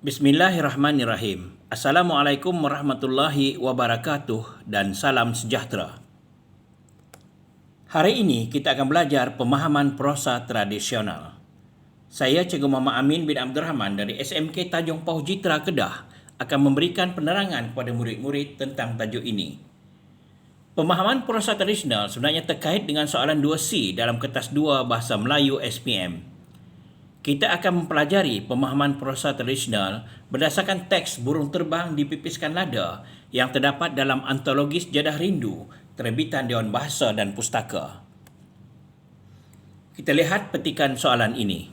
Bismillahirrahmanirrahim. Assalamualaikum warahmatullahi wabarakatuh dan salam sejahtera. Hari ini kita akan belajar pemahaman prosa tradisional. Saya Cikgu Muhammad Amin bin Abdul Rahman dari SMK Tanjung Pauh Jitra Kedah akan memberikan penerangan kepada murid-murid tentang tajuk ini. Pemahaman prosa tradisional sebenarnya terkait dengan soalan 2C dalam kertas 2 Bahasa Melayu SPM. Kita akan mempelajari pemahaman prosa tradisional berdasarkan teks Burung Terbang Dipipiskan Lada yang terdapat dalam antologi Sejadah Rindu terbitan Dewan Bahasa dan Pustaka. Kita lihat petikan soalan ini.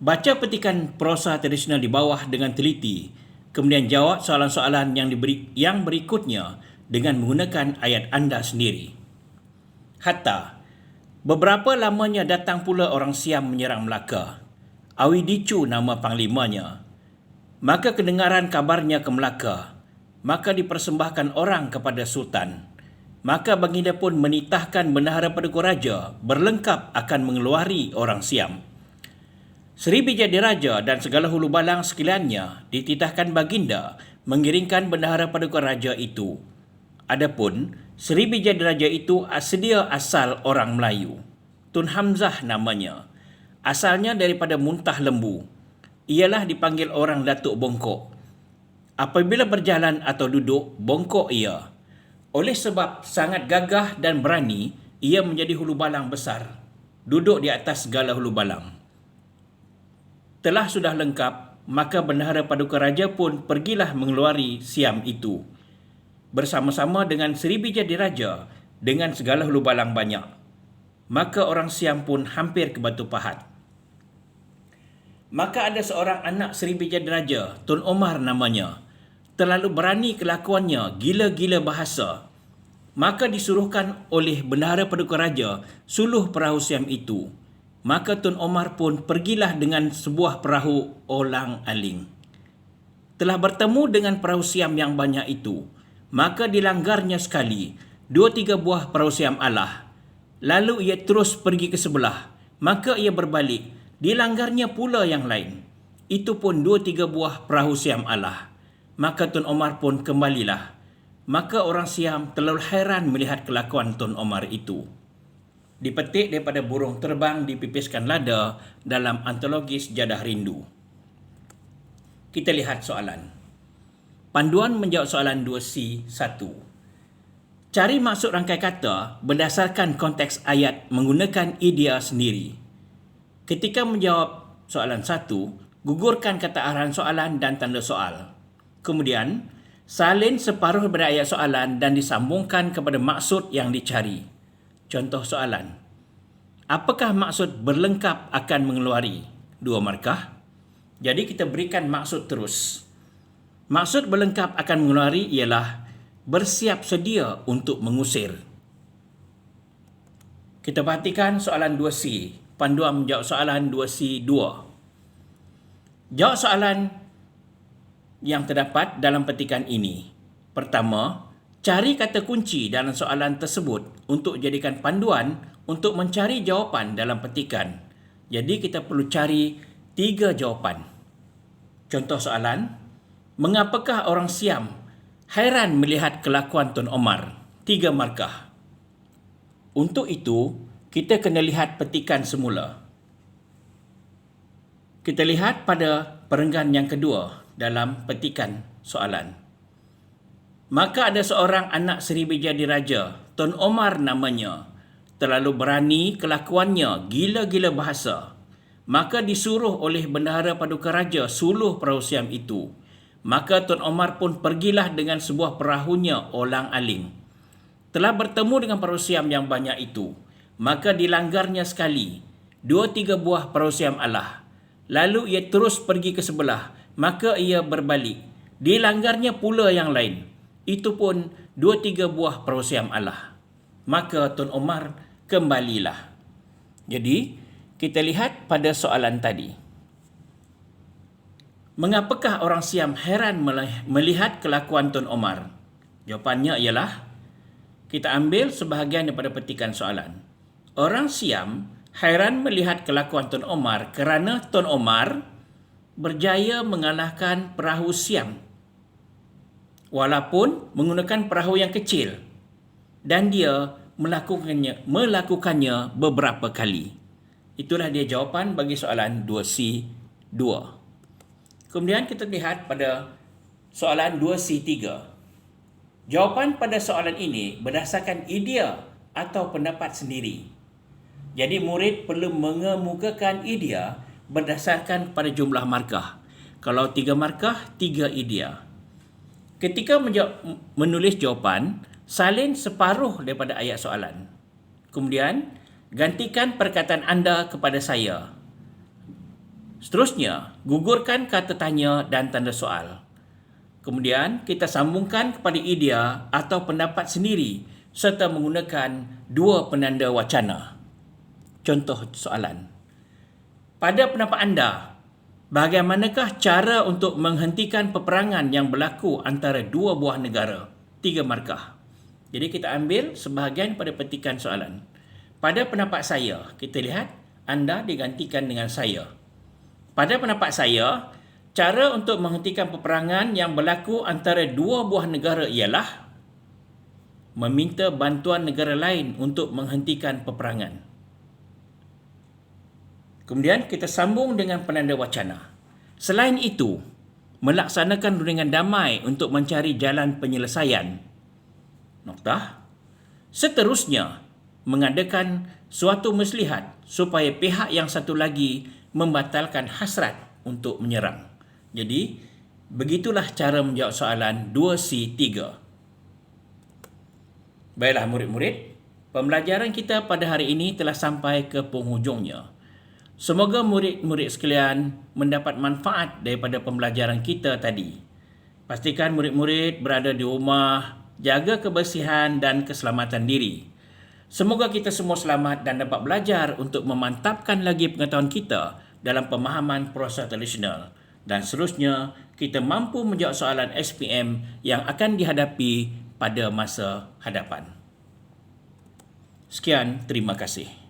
Baca petikan prosa tradisional di bawah dengan teliti, kemudian jawab soalan-soalan yang berikutnya dengan menggunakan ayat anda sendiri. Hatta, beberapa lamanya datang pula orang Siam menyerang Melaka. Awi Dicu nama panglimanya. Maka kedengaran kabarnya ke Melaka. Maka dipersembahkan orang kepada Sultan. Maka baginda pun menitahkan bendahara Paduka Raja berlengkap akan mengeluari orang Siam. Seri Bijadiraja dan segala hulu balang sekaliannya dititahkan baginda mengiringkan bendahara Paduka Raja itu. Adapun Seri Bijadiraja itu sedia asal orang Melayu. Tun Hamzah namanya. Asalnya daripada Muntah Lembu. Ialah dipanggil orang Datuk Bongkok. Apabila berjalan atau duduk, bongkok ia. Oleh sebab sangat gagah dan berani, ia menjadi hulu balang besar. Duduk di atas segala hulu balang. Telah sudah lengkap, maka bendahara Paduka Raja pun pergilah mengeluari Siam itu. Bersama-sama dengan Seri Bijadiraja dengan segala hulu balang banyak. Maka orang Siam pun hampir ke Batu Pahat. Maka ada seorang anak Seri Bijadiraja, Tun Omar namanya. Terlalu berani kelakuannya, gila-gila bahasa. Maka disuruhkan oleh bendahara Paduka Raja suluh perahu Siam itu. Maka Tun Omar pun pergilah dengan sebuah perahu olang-aling. Telah bertemu dengan perahu Siam yang banyak itu. Maka dilanggarnya sekali 2-3 buah perahu Siam Allah. Lalu ia terus pergi ke sebelah. Maka ia berbalik. Dilanggarnya pula yang lain. Itu pun 2-3 buah perahu Siam Allah. Maka Tun Omar pun kembalilah. Maka orang Siam terlalu hairan melihat kelakuan Tun Omar itu. Dipetik daripada Burung Terbang Dipipiskan Lada dalam antologi Sejadah Rindu. Kita lihat soalan. Panduan menjawab soalan 2C 1. Cari maksud rangkai kata berdasarkan konteks ayat menggunakan idea sendiri. Ketika menjawab soalan 1, gugurkan kata arahan soalan dan tanda soal. Kemudian, salin separuh daripada ayat soalan dan disambungkan kepada maksud yang dicari. Contoh soalan. Apakah maksud berlengkap akan mengeluari? 2 markah. Jadi kita berikan maksud terus. Maksud berlengkap akan mengeluari ialah bersiap sedia untuk mengusir. Kita perhatikan soalan 2C. Panduan menjawab soalan 2C 2. Jawab soalan yang terdapat dalam petikan ini. Pertama, cari kata kunci dalam soalan tersebut untuk jadikan panduan untuk mencari jawapan dalam petikan. Jadi kita perlu cari 3 jawapan. Contoh soalan. Mengapakah orang Siam hairan melihat kelakuan Tun Omar? 3 markah. Untuk itu, kita kena lihat petikan semula. Kita lihat pada perenggan yang kedua dalam petikan soalan. Maka ada seorang anak Seri Bijadiraja, Tun Omar namanya. Terlalu berani kelakuannya, gila-gila bahasa. Maka disuruh oleh bendahara Paduka Raja suluh perahu Siam itu. Maka Tun Omar pun pergilah dengan sebuah perahunya olang-aling. Telah bertemu dengan perahu Siam yang banyak itu. Maka dilanggarnya sekali 2-3 buah perahu Siam Allah. Lalu ia terus pergi ke sebelah. Maka ia berbalik. Dilanggarnya pula yang lain. Itu pun 2-3 buah perahu Siam Allah. Maka Tun Omar kembalilah. Jadi, kita lihat pada soalan tadi. Mengapakah orang Siam heran melihat kelakuan Tun Omar? Jawapannya ialah, kita ambil sebahagian daripada petikan soalan. Orang Siam hairan melihat kelakuan Tun Omar kerana Tun Omar berjaya mengalahkan perahu Siam walaupun menggunakan perahu yang kecil, dan dia melakukannya beberapa kali. Itulah dia jawapan bagi soalan 2C2. Kemudian kita lihat pada soalan 2C3. Jawapan pada soalan ini berdasarkan idea atau pendapat sendiri. Jadi murid perlu mengemukakan idea berdasarkan pada jumlah markah. Kalau 3 markah, 3 idea. Ketika menulis jawapan, salin separuh daripada ayat soalan. Kemudian, gantikan perkataan anda kepada saya. Seterusnya, gugurkan kata tanya dan tanda soal. Kemudian, kita sambungkan kepada idea atau pendapat sendiri serta menggunakan 2 penanda wacana. Contoh soalan. Pada pendapat anda, bagaimanakah cara untuk menghentikan peperangan yang berlaku antara 2 buah negara? 3 markah. Jadi kita ambil sebahagian pada petikan soalan. Pada pendapat saya, kita lihat anda digantikan dengan saya. Pada pendapat saya, cara untuk menghentikan peperangan yang berlaku antara 2 buah negara ialah meminta bantuan negara lain untuk menghentikan peperangan. Kemudian kita sambung dengan penanda wacana. Selain itu, melaksanakan rundingan damai untuk mencari jalan penyelesaian. Noktah. Seterusnya, mengadakan suatu maslahat supaya pihak yang satu lagi membatalkan hasrat untuk menyerang. Jadi, begitulah cara menjawab soalan 2C3. Baiklah murid-murid, pembelajaran kita pada hari ini telah sampai ke penghujungnya. Semoga murid-murid sekalian mendapat manfaat daripada pembelajaran kita tadi. Pastikan murid-murid berada di rumah, jaga kebersihan dan keselamatan diri. Semoga kita semua selamat dan dapat belajar untuk memantapkan lagi pengetahuan kita dalam pemahaman prosa tradisional. Dan seterusnya, kita mampu menjawab soalan SPM yang akan dihadapi pada masa hadapan. Sekian, terima kasih.